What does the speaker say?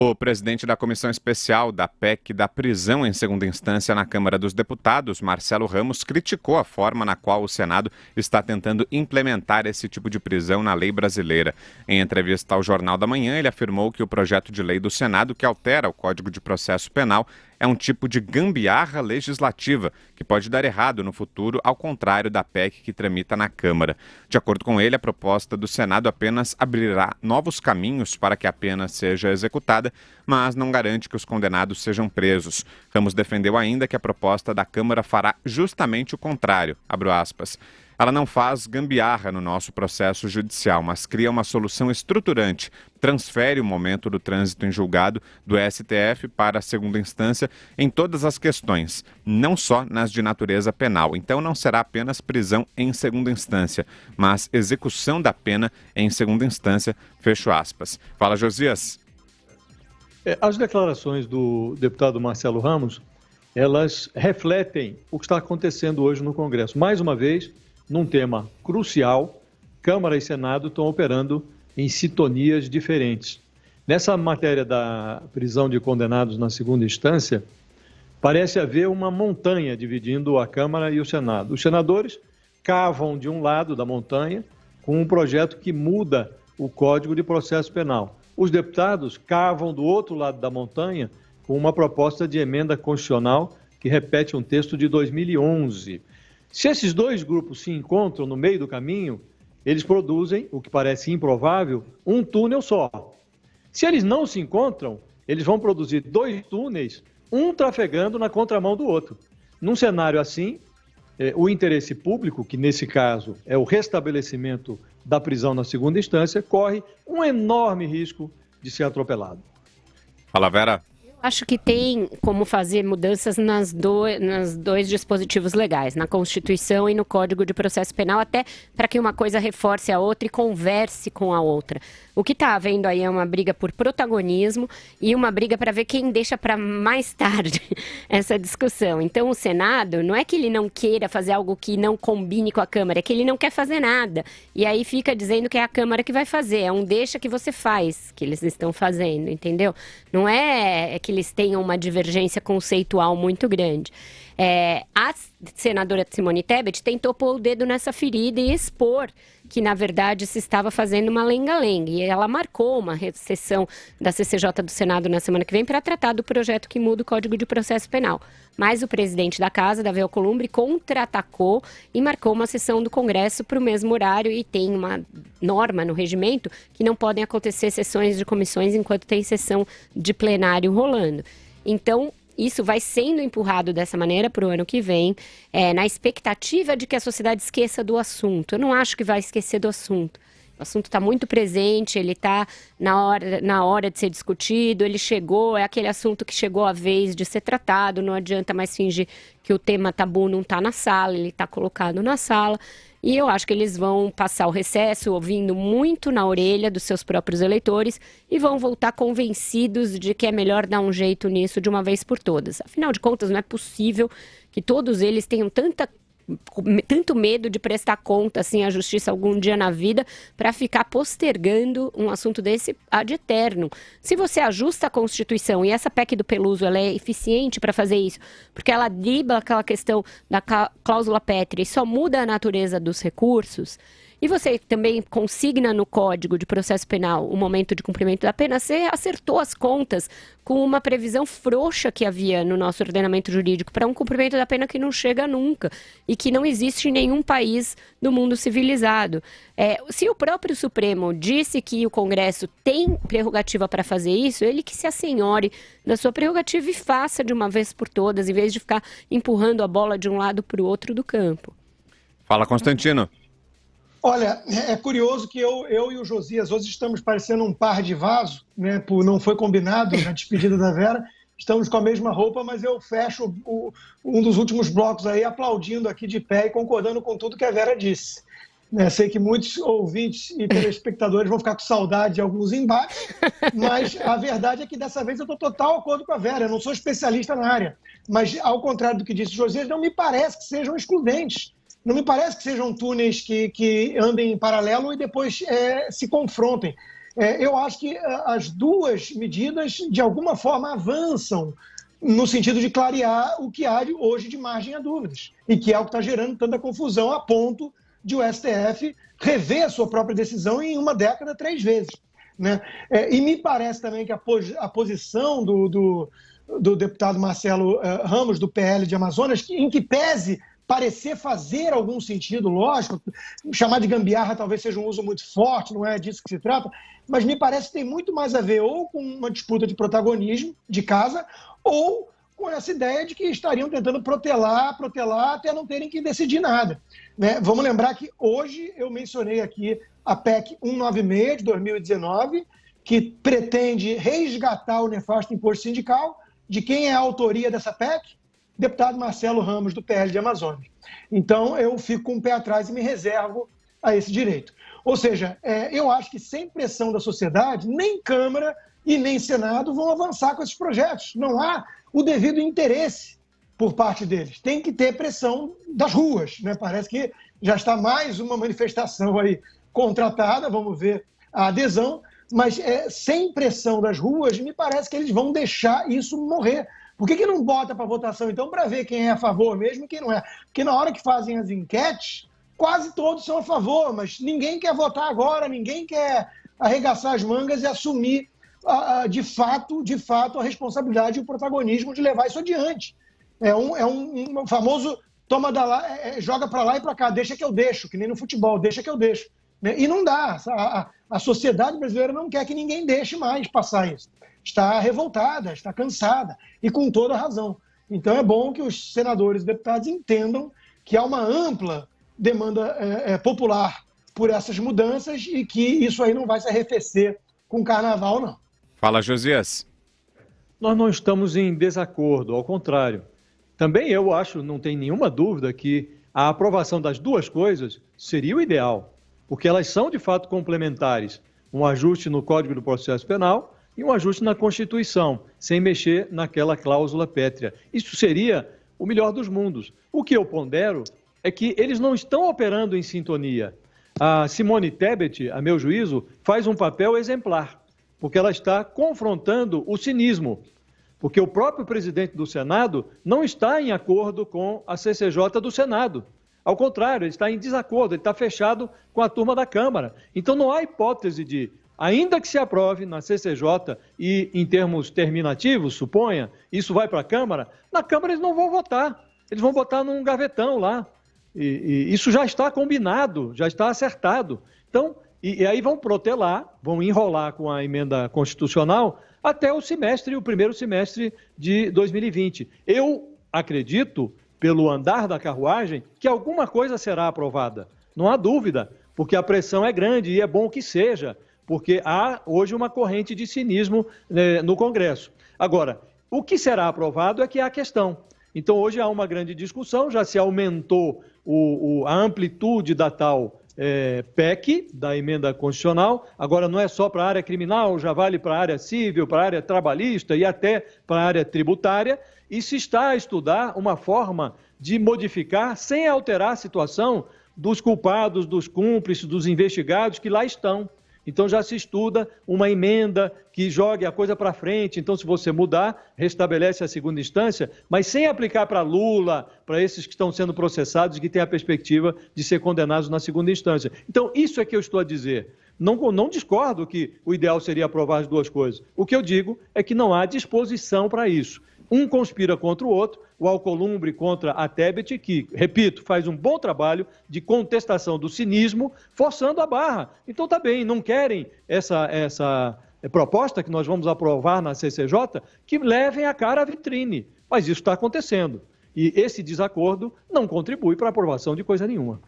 O presidente da Comissão Especial da PEC da prisão em segunda instância na Câmara dos Deputados, Marcelo Ramos, criticou a forma na qual o Senado está tentando implementar esse tipo de prisão na lei brasileira. Em entrevista ao Jornal da Manhã, ele afirmou que o projeto de lei do Senado, que altera o Código de Processo Penal, é um tipo de gambiarra legislativa que pode dar errado no futuro, ao contrário da PEC que tramita na Câmara. De acordo com ele, a proposta do Senado apenas abrirá novos caminhos para que a pena seja executada, mas não garante que os condenados sejam presos. Ramos defendeu ainda que a proposta da Câmara fará justamente o contrário, abro aspas. Ela não faz gambiarra no nosso processo judicial, mas cria uma solução estruturante, transfere o momento do trânsito em julgado do STF para a segunda instância em todas as questões, não só nas de natureza penal. Então não será apenas prisão em segunda instância, mas execução da pena em segunda instância, fecho aspas. Fala, Josias. As declarações do deputado Marcelo Ramos, elas refletem o que está acontecendo hoje no Congresso. Mais uma vez, num tema crucial, Câmara e Senado estão operando em sintonias diferentes. Nessa matéria da prisão de condenados na segunda instância, parece haver uma montanha dividindo a Câmara e o Senado. Os senadores cavam de um lado da montanha com um projeto que muda o Código de Processo Penal. Os deputados cavam do outro lado da montanha com uma proposta de emenda constitucional que repete um texto de 2011. Se esses dois grupos se encontram no meio do caminho, eles produzem, o que parece improvável, um túnel só. Se eles não se encontram, eles vão produzir dois túneis, um trafegando na contramão do outro. Num cenário assim, o interesse público, que nesse caso é o restabelecimento da prisão na segunda instância, corre um enorme risco de ser atropelado. Fala, Vera. Acho que tem como fazer mudanças nas dois dispositivos legais, na Constituição e no Código de Processo Penal, até para que uma coisa reforce a outra e converse com a outra. O que está havendo aí é uma briga por protagonismo e uma briga para ver quem deixa para mais tarde essa discussão. Então, o Senado, não é que ele não queira fazer algo que não combine com a Câmara, é que ele não quer fazer nada. E aí fica dizendo que é a Câmara que vai fazer, é um deixa que você faz que eles estão fazendo, entendeu? Não é que eles tenham uma divergência conceitual muito grande. A senadora Simone Tebet tentou pôr o dedo nessa ferida e expor que, na verdade, se estava fazendo uma lenga-lenga. E ela marcou uma sessão da CCJ do Senado na semana que vem para tratar do projeto que muda o Código de Processo Penal. Mas o presidente da Casa, Davi Alcolumbre, contra-atacou e marcou uma sessão do Congresso para o mesmo horário, e tem uma norma no regimento que não podem acontecer sessões de comissões enquanto tem sessão de plenário rolando. Então, isso vai sendo empurrado dessa maneira para o ano que vem, na expectativa de que a sociedade esqueça do assunto. Eu não acho que vai esquecer do assunto. O assunto está muito presente, ele está na hora de ser discutido, ele chegou, é aquele assunto que chegou a vez de ser tratado, não adianta mais fingir que o tema tabu não está na sala, ele está colocado na sala. E eu acho que eles vão passar o recesso ouvindo muito na orelha dos seus próprios eleitores e vão voltar convencidos de que é melhor dar um jeito nisso de uma vez por todas. Afinal de contas, não é possível que todos eles tenham tanto medo de prestar conta assim à justiça algum dia na vida para ficar postergando um assunto desse ad eterno. Se você ajusta a Constituição, e essa PEC do Peluso ela é eficiente para fazer isso, porque ela dribla aquela questão da cláusula pétrea e só muda a natureza dos recursos, e você também consigna no Código de Processo Penal o momento de cumprimento da pena, você acertou as contas com uma previsão frouxa que havia no nosso ordenamento jurídico para um cumprimento da pena que não chega nunca e que não existe em nenhum país do mundo civilizado. Se o próprio Supremo disse que o Congresso tem prerrogativa para fazer isso, ele que se assenhore da sua prerrogativa e faça de uma vez por todas, em vez de ficar empurrando a bola de um lado para o outro do campo. Fala, Constantino. Olha, é curioso que eu e o Josias hoje estamos parecendo um par de vaso, né? Não foi combinado na despedida da Vera, estamos com a mesma roupa, mas eu fecho um dos últimos blocos aí aplaudindo aqui de pé e concordando com tudo que a Vera disse. Sei que muitos ouvintes e telespectadores vão ficar com saudade de alguns embates, mas a verdade é que dessa vez eu estou total de acordo com a Vera, eu não sou especialista na área, mas ao contrário do que disse o Josias, não me parece que sejam excludentes. Não me parece que sejam túneis que andem em paralelo e depois se confrontem. Eu acho que as duas medidas, de alguma forma, avançam no sentido de clarear o que há hoje de margem a dúvidas, e que é o que está gerando tanta confusão a ponto de o STF rever a sua própria decisão em uma década 3 vezes. Né? E me parece também que a posição do deputado Marcelo Ramos, do PL de Amazonas, em que pese parecer fazer algum sentido, lógico, chamar de gambiarra talvez seja um uso muito forte, não é disso que se trata, mas me parece que tem muito mais a ver ou com uma disputa de protagonismo de casa, ou com essa ideia de que estariam tentando protelar até não terem que decidir nada. Né? Vamos lembrar que hoje eu mencionei aqui a PEC 196 de 2019, que pretende resgatar o nefasto imposto sindical. De quem é a autoria dessa PEC? Deputado Marcelo Ramos, do PL de Amazonas. Então, eu fico com o pé atrás e me reservo a esse direito. Ou seja, eu acho que sem pressão da sociedade, nem Câmara e nem Senado vão avançar com esses projetos. Não há o devido interesse por parte deles. Tem que ter pressão das ruas. Né? Parece que já está mais uma manifestação aí contratada, vamos ver a adesão, mas sem pressão das ruas, me parece que eles vão deixar isso morrer. Por que não bota para votação, então, para ver quem é a favor mesmo e quem não é? Porque na hora que fazem as enquetes, quase todos são a favor, mas ninguém quer votar agora, ninguém quer arregaçar as mangas e assumir de fato a responsabilidade e o protagonismo de levar isso adiante. É um famoso toma da lá, joga para lá e para cá, deixa que eu deixo, que nem no futebol, deixa que eu deixo. E não dá, a sociedade brasileira não quer que ninguém deixe mais passar isso. Está revoltada, está cansada, e com toda razão. Então é bom que os senadores e deputados entendam que há uma ampla demanda popular por essas mudanças e que isso aí não vai se arrefecer com o carnaval, não. Fala, Josias. Nós não estamos em desacordo, ao contrário. Também eu acho, não tem nenhuma dúvida, que a aprovação das duas coisas seria o ideal, porque elas são de fato complementares. Um ajuste no Código do Processo Penal e um ajuste na Constituição, sem mexer naquela cláusula pétrea. Isso seria o melhor dos mundos. O que eu pondero é que eles não estão operando em sintonia. A Simone Tebet, a meu juízo, faz um papel exemplar, porque ela está confrontando o cinismo, porque o próprio presidente do Senado não está em acordo com a CCJ do Senado. Ao contrário, ele está em desacordo, ele está fechado com a turma da Câmara. Então não há hipótese de, ainda que se aprove na CCJ e em termos terminativos, suponha, isso vai para a Câmara, na Câmara eles não vão votar, eles vão botar num gavetão lá. E isso já está combinado, já está acertado. Então, e aí vão protelar, vão enrolar com a emenda constitucional até o primeiro semestre de 2020. Eu acredito, pelo andar da carruagem, que alguma coisa será aprovada. Não há dúvida, porque a pressão é grande e é bom que seja, porque há hoje uma corrente de cinismo no Congresso. Agora, o que será aprovado é que é a questão. Então, hoje há uma grande discussão, já se aumentou a amplitude da tal PEC, da emenda constitucional, agora não é só para a área criminal, já vale para a área civil, para a área trabalhista e até para a área tributária, e se está a estudar uma forma de modificar, sem alterar a situação dos culpados, dos cúmplices, dos investigados que lá estão. Então já se estuda uma emenda que jogue a coisa para frente. Então, se você mudar, restabelece a segunda instância, mas sem aplicar para Lula, para esses que estão sendo processados e que têm a perspectiva de ser condenados na segunda instância. Então, isso é que eu estou a dizer. Não discordo que o ideal seria aprovar as duas coisas. O que eu digo é que não há disposição para isso. Um conspira contra o outro, o Alcolumbre contra a Tebet, que, repito, faz um bom trabalho de contestação do cinismo, forçando a barra. Então tá bem, não querem essa proposta que nós vamos aprovar na CCJ, que levem a cara à vitrine. Mas isso está acontecendo. E esse desacordo não contribui para a aprovação de coisa nenhuma.